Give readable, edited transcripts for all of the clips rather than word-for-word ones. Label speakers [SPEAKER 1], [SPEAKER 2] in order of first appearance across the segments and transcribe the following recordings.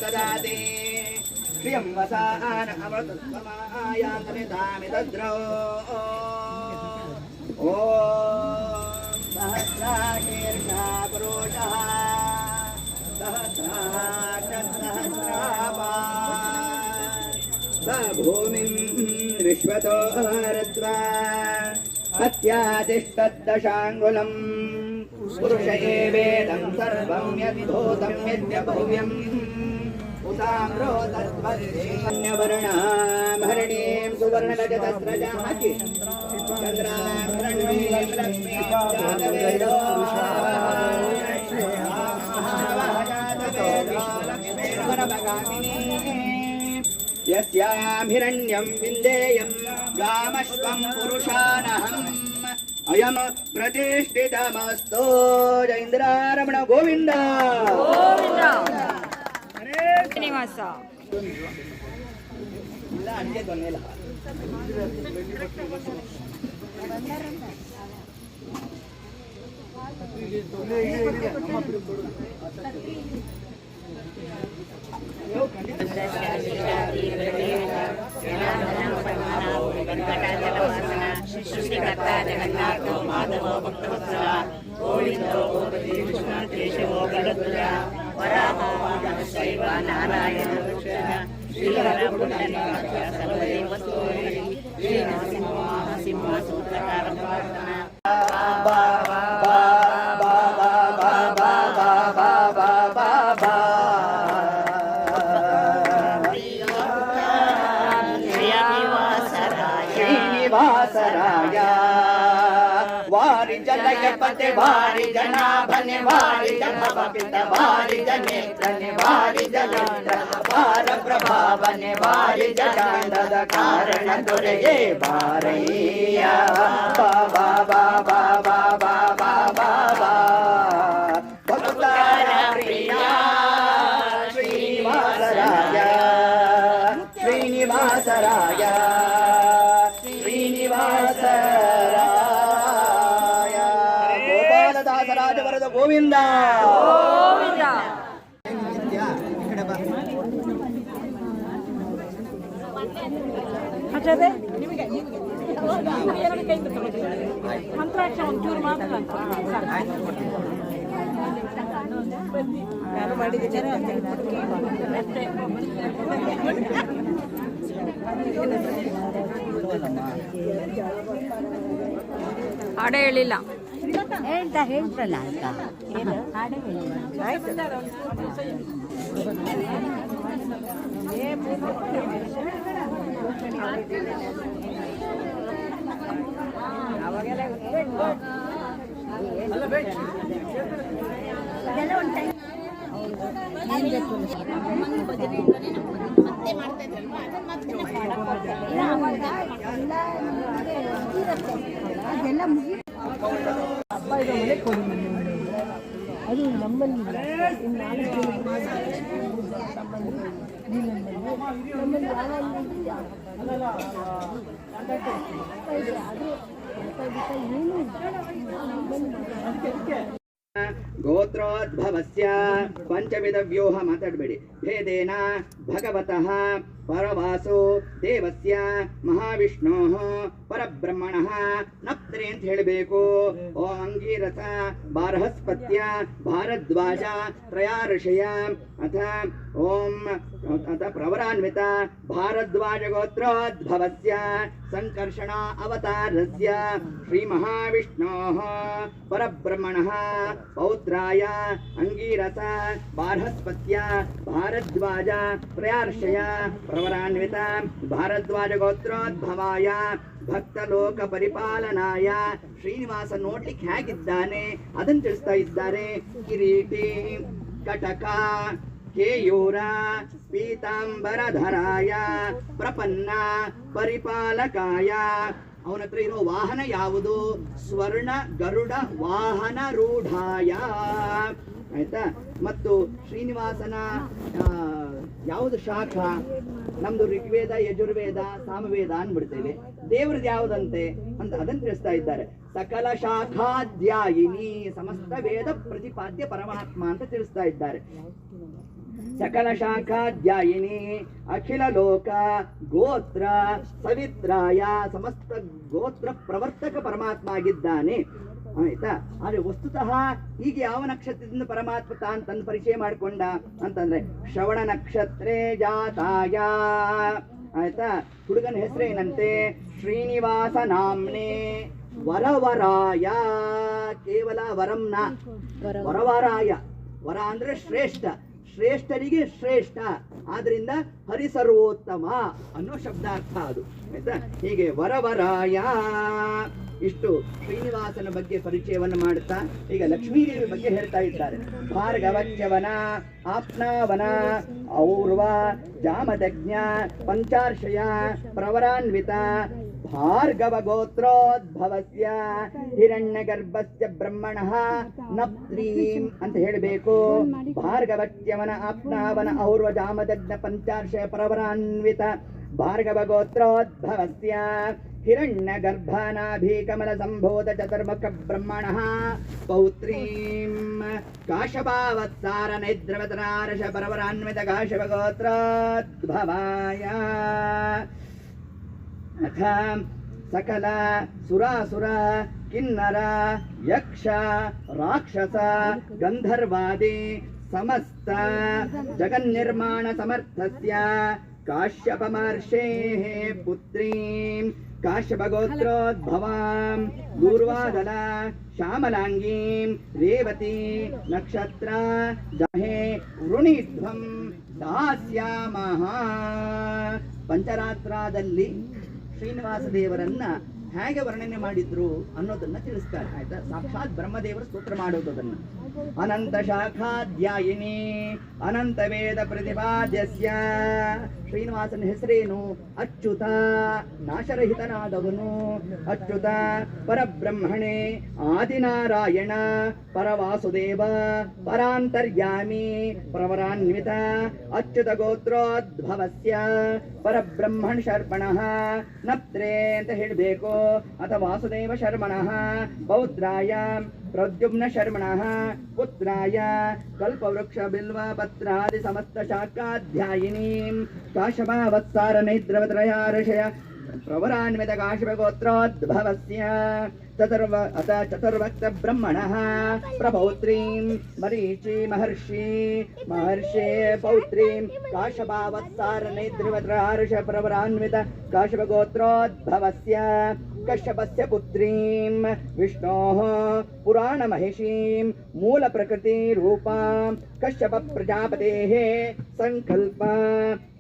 [SPEAKER 1] ददाति श्रियं वसान अमृतसमायान्तनिधामि तद्रौ ॐ सहस्राशीर्षा पुरुषः सहस्राक्षसहस्रापात् स भूमिं विश्वतो हरत्वा हत्यातिष्ठद्दशाङ्गुलम् पुरुष एवेदं सर्वं यद्भूतं यद्यभव्यम् उताम्रो तद्वद्यवर्णां हरिणीं सुवर्णगजतस्रजामि चन्द्राभरणीं लक्ष्मीं जातवेदो यस्यां हिरण्यं विन्देयं गामश्वं पुरुषानहम् अयम प्रतिष्ठितमस्तु जैन्द्रारमण गोविंद
[SPEAKER 2] गोविंद ಶ್ರೀನಿವಾಸ
[SPEAKER 1] ಇಲ್ಲ ಅಡಿಗೆ ತೊನ್ನೆಲ್ಲ
[SPEAKER 3] सृष्टिकर्ता जगन्नाथो माधवो भक्तवत्सला गोविन्दो गोपति विष्णु केशवो गरुडध्वजा वराहो वामनशैव नारायण श्रीहरपुण्डरीकाक्ष सर्वदेवस्तोरि श्रीनरसिंहसिंहसूत्रकारं प्रार्थना
[SPEAKER 1] वारि जलयपते वारि जनाभने वारि जपपित वारि जनेत्रने वारि जलेन्द्र वार प्रभावने वारि जगन्धद कारण दुरये वारय्या बाबा बाबा बाबा बाबा भक्तार प्रिया श्रीनिवासराय श्रीनिवासराय गोपालदासराजवरद गोविंद
[SPEAKER 2] ಗೋವಿಂದ
[SPEAKER 4] ಅದೇ ನಿಮಗೆ ಎರಡು ಕೈ ಮಂತ್ರಾಕ್ಷ ಒಂಚೂರು ಮಾತ್ರ ಯಾರು ಮಾಡಿದ್ದೀರ
[SPEAKER 2] ಹಾಡೇ ಹೇಳಿಲ್ಲ
[SPEAKER 3] ಹೇಳ್ತಲ್ಲ ಅಂತ
[SPEAKER 4] ಮತ್ತೆ ಮಾಡ್ತಾ ಇದ್ರಲ್ವಾ ಅದೆಲ್ಲ ಮುಗಿ ಹಬ್ಬ ಇರೋ ಮನೆ ಕೊಡಿ ಅದು ನಮ್ಮಲ್ಲಿ
[SPEAKER 1] गोत्रोद्भवस्य पंचविध व्यूह माताडಬೇಡಿ भेदेन भगवतः परवासो देवस्य महाविष्णोः परब्रह्मणः नप्त्रे ಅಂತ ಹೇಳಬೇಕು ಓಂ ಅಂಗೀರಸ ಬಾರಹಸ್ಪತ್ಯ ಭಾರದ್ವಾಜ ತ್ರಯಾರ್ಷಯ ಅಥ ಓಂ ಅಥ ಪ್ರವರಾನ್ವಿತ ಭಾರದ್ವಾಜ ಗೋತ್ರೋದ್ಭವस्य ಸಂಕರ್ಷಣ ಅವತಾರस्य ಶ್ರೀ ಮಹಾವಿಷ್ಣೋः परब्रह्मणः पौत्राय अंगीरस बारहस्पत्य भारद्वाज त्रयार्षय प्रवरान्वित भारद्वाज गोत्रोद्भवाय ಭಕ್ತಲೋಕ ಪರಿಪಾಲನಾಯ ಶ್ರೀನಿವಾಸ ನೋಡ್ಲಿಕ್ಕೆ ಹೇಗಿದ್ದಾನೆ ಅದನ್ನು ತಿಳಿಸ್ತಾ ಇದ್ದಾರೆ. ಕಿರೀಟಿ ಕಟಕ ಕೇಯೂರ ಪೀತಾಂಬರಧರಾಯ ಪ್ರಪನ್ನ ಪರಿಪಾಲಕಾಯ. ಅವನ ಹತ್ರ ಇರೋ ವಾಹನ ಯಾವುದು? ಸ್ವರ್ಣ ಗರುಡ ವಾಹನ ರೂಢಾಯ. ಆಯ್ತಾ? ಮತ್ತು ಶ್ರೀನಿವಾಸನ ಯಾವುದು ಶಾಖ? ನಮ್ದು ಋಗ್ವೇದ ಯಜುರ್ವೇದ ಸಾಮವೇದ ಅಂದ್ಬಿಡ್ತೇವೆ. ದೇವ್ರದ್ದು ಯಾವುದಂತೆ ಅಂತ ಅದನ್ನು ತಿಳಿಸ್ತಾ ಇದ್ದಾರೆ. ಸಕಲ ಶಾಖಾಧ್ಯಾಯಿನಿ ಸಮಸ್ತ ವೇದ ಪ್ರತಿಪಾದ್ಯ ಪರಮಾತ್ಮ ಅಂತ ತಿಳಿಸ್ತಾ ಇದ್ದಾರೆ. ಸಕಲ ಶಾಖಾಧ್ಯಾಯಿನಿ ಅಖಿಲ ಲೋಕ ಗೋತ್ರ ಸವಿತ್ರಾಯ ಸಮಸ್ತ ಗೋತ್ರ ಪ್ರವರ್ತಕ ಪರಮಾತ್ಮ ಆಗಿದ್ದಾನೆ. ಆಯ್ತಾ? ಆದ್ರೆ ವಸ್ತುತಃ ಈಗ ಯಾವ ನಕ್ಷತ್ರದಿಂದ ಪರಮಾತ್ಮ ತಾನು ತನ್ನ ಪರಿಚಯ ಮಾಡಿಕೊಂಡ ಅಂತಂದ್ರೆ ಶ್ರವಣ ನಕ್ಷತ್ರೇ ಜಾತಾಯ. ಆಯ್ತಾ? ಹುಡುಗನ ಹೆಸರೇನಂತೆ? ಶ್ರೀನಿವಾಸ ನಾಮ್ನೆ ವರವರಾಯ. ಕೇವಲ ವರಂನ ವರವರಾಯ. ವರ ಅಂದ್ರೆ ಶ್ರೇಷ್ಠ, ಶ್ರೇಷ್ಠರಿಗೆ ಶ್ರೇಷ್ಠ, ಆದ್ರಿಂದ ಹರಿಸರ್ವೋತ್ತಮ ಅನ್ನೋ ಶಬ್ದಾರ್ಥ ಅದು. ಆಯ್ತಾ? ಹೀಗೆ ವರವರಾಯ. ಇಷ್ಟು ಶ್ರೀನಿವಾಸನ ಬಗ್ಗೆ ಪರಿಚಯವನ್ನು ಮಾಡುತ್ತಾ ಈಗ ಲಕ್ಷ್ಮೀದೇವಿ ಬಗ್ಗೆ ಹೇಳ್ತಾ ಇದ್ದಾರೆ. ಭಾರ್ಗವಚ್ಯವನ ಆಪ್ನಾವನ ಔರ್ವ ಜಾಮದಜ್ಞ ಪಂಚಾರ್ಷಯ ಪ್ರವರಾನ್ವಿತ ಭಾರ್ಗವ ಗೋತ್ರೋದ್ಭವಸ್ಯ ಹಿರಣ್ಯ ಗರ್ಭಸ್ಯ ಬ್ರಹ್ಮಣಃ ನಪ್ತ್ರೀಂ ಅಂತ ಹೇಳಬೇಕು. ಭಾರ್ಗವಚ್ಯವನ ಆಪ್ನಾವನ ಔರ್ವ ಜಾಮದಜ್ಞ ಪಂಚಾರ್ಷಯ ಪ್ರವರಾನ್ವಿತ ಭಾರ್ಗವ ಗೋತ್ರೋದ್ಭವಸ್ಯ ಹಿರಣ್ಯ ಗರ್ಭಾನಾಭಿ ಕಮಲ ಸಂಭೋಧ ಚತುರ್ಮುಖ ಬ್ರಹ್ಮಣಃ ಪೌತ್ರೀಂ ಕಾಶಪಾವತ್ಸಾರ ನೈದ್ರವತನಾರಶ ಪರವರಾನ್ವಿತ ಕಾಶಪ ಗೋತ್ರೋದ್ಭವಾಯ. ಅಥ ಸಕಲ ಸುರಾಸುರ ಕಿನ್ನರ ಯಕ್ಷ ರಾಕ್ಷಸ ಗಂಧರ್ವಾದಿ ಸಮಸ್ತ ಜಗನ್ನಿರ್ಮಾಣ ಸಮರ್ಥಸ್ಯ ಕಾಶ್ಯಪ ಮಹರ್ಷೇಃ ಪುತ್ರೀಂ ಕಾಶ್ಯಪ ಗೋತ್ರೋದ್ಭವಾಂ ದೂರ್ವಾದಲ ಶ್ಯಾಮಲಾಂಗೀಂ ರೇವತಿ ನಕ್ಷತ್ರ ದಹೆ ವೃಣಿಧ್ವಂ ದಾಸ್ಯಾಮಃ. ಪಂಚರಾತ್ರಾದಲ್ಲಿ ಶ್ರೀನಿವಾಸ ದೇವರನ್ನ ಹೇಗೆ ವರ್ಣನೆ ಮಾಡಿದ್ರು ಅನ್ನೋದನ್ನ ತಿಳಿಸ್ತಾರೆ. ಆಯ್ತಾ? ಸಾಕ್ಷಾತ್ ಬ್ರಹ್ಮದೇವರು ಸ್ತೋತ್ರ ಮಾಡೋದನ್ನ. ಅನಂತ ಶಾಖಾಧ್ಯಾಯಿನಿ ಅನಂತ ವೇದ ಪ್ರತಿಪಾದ್ಯಸ್ಯ. ಶ್ರೀನಿವಾಸನ ಹೆಸರೇನು? ಅಚ್ಯುತ, ನಾಶರಹಿತನಾದವನು. ಅಚ್ಯುತ ಪರಬ್ರಹ್ಮಣೆ ಆದಿನಾರಾಯಣ ಪರವಾಸುದೇವ ಪರಾಂತರ್ಯಾಮಿ ಪ್ರವರಾನ್ವಿತ ಅಚ್ಯುತ ಗೋತ್ರೋದ್ಭವಸ್ಯ ಪರಬ್ರಹ್ಮಣ ಶರ್ಮಣಃ ನಪ್ತ್ರೇ ಅಂತ ಹೇಳಬೇಕು. ಅಥವಾ ವಾಸುದೇವ ಶರ್ಮಣಃ ಪೌತ್ರಾಯ ಪ್ರದ್ಯುಮ್ನ ಶರ್ಮಣಃ ಪುತ್ರಾಯ ಕಲ್ಪವೃಕ್ಷ ಬಿಲ್ವ ಪತ್ರಾದಿ ಸಮಸ್ತ ಶಾಖಾಧ್ಯಾಯಿನೀಂ ಕಾಶಪಾವತ್ಸಾರ ನೈದ್ರವತ್ರಯಾರ್ಷಯ ಪ್ರವರಾನ್ವಿತ ಕಾಶಪ ಗೋತ್ರೋದ್ಭವಸ್ಯ ಚತುರ್ಭಕ್ತ ಬ್ರಹ್ಮಣಃ ಪ್ರಪೌತ್ರೀಂ ಮರೀಚಿ ಮಹರ್ಷೇ ಪೌತ್ರೀಂ ಕಾಶಪಾವತ್ಸಾರ ನೈದ್ರವತ್ರಯಾರ್ಷ ಪ್ರವರಾನ್ವಿತ ಕಾಶಪ ಗೋತ್ರೋದ್ಭವಸ್ಯ ಕಶ್ಯಪಸ್ಯ ಪುತ್ರೀಂ ವಿಷ್ಣೋಃ ಪುರಾಣ ಮಹಿಷೀಂ ಮೂಲ ಪ್ರಕೃತಿ ರೂಪಾಂ ಕಶ್ಯಪ ಪ್ರಜಾಪತೇಃ ಸಂಕಲ್ಪ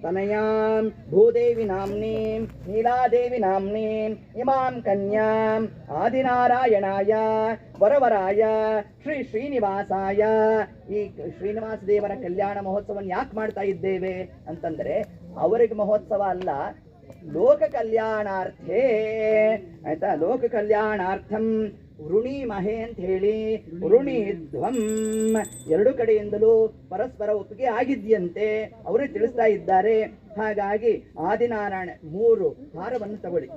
[SPEAKER 1] ತನಯಾಂ ಭೂದೇವಿ ನಾಮ್ನೀಂ ನೀಲಾದೇವಿ ನಾಮ್ನೀಂ ಇಮಾಂ ಕನ್ಯಾಂ ಆದಿನಾರಾಯಣಾಯ ವರವರಾಯ ಶ್ರೀ ಶ್ರೀನಿವಾಸಾಯ. ಈ ಶ್ರೀನಿವಾಸ ದೇವರ ಕಲ್ಯಾಣ ಮಹೋತ್ಸವವನ್ನು ಯಾಕೆ ಮಾಡ್ತಾ ಇದ್ದೇವೆ ಅಂತಂದ್ರೆ ಅವರಿಗೆ ಮಹೋತ್ಸವ ಅಲ್ಲ, ಲೋಕ ಕಲ್ಯಾಣಾರ್ಥೇ. ಆಯ್ತಾ? ಲೋಕ ಕಲ್ಯಾಣಾರ್ಥಂ ವೃಣೀಮಹೆ ಅಂತ ಹೇಳಿ ವೃಣೀಧ್ವಂ ಎರಡು ಕಡೆಯಿಂದಲೂ ಪರಸ್ಪರ ಒಪ್ಪಿಗೆ ಆಗಿದ್ಯಂತೆ ಅವರೇ ತಿಳಿಸ್ತಾ ಇದ್ದಾರೆ. ಹಾಗಾಗಿ ಆದಿನಾರಾಯಣ 3 ಹಾರವನ್ನು ತಗೊಳ್ಳಿ.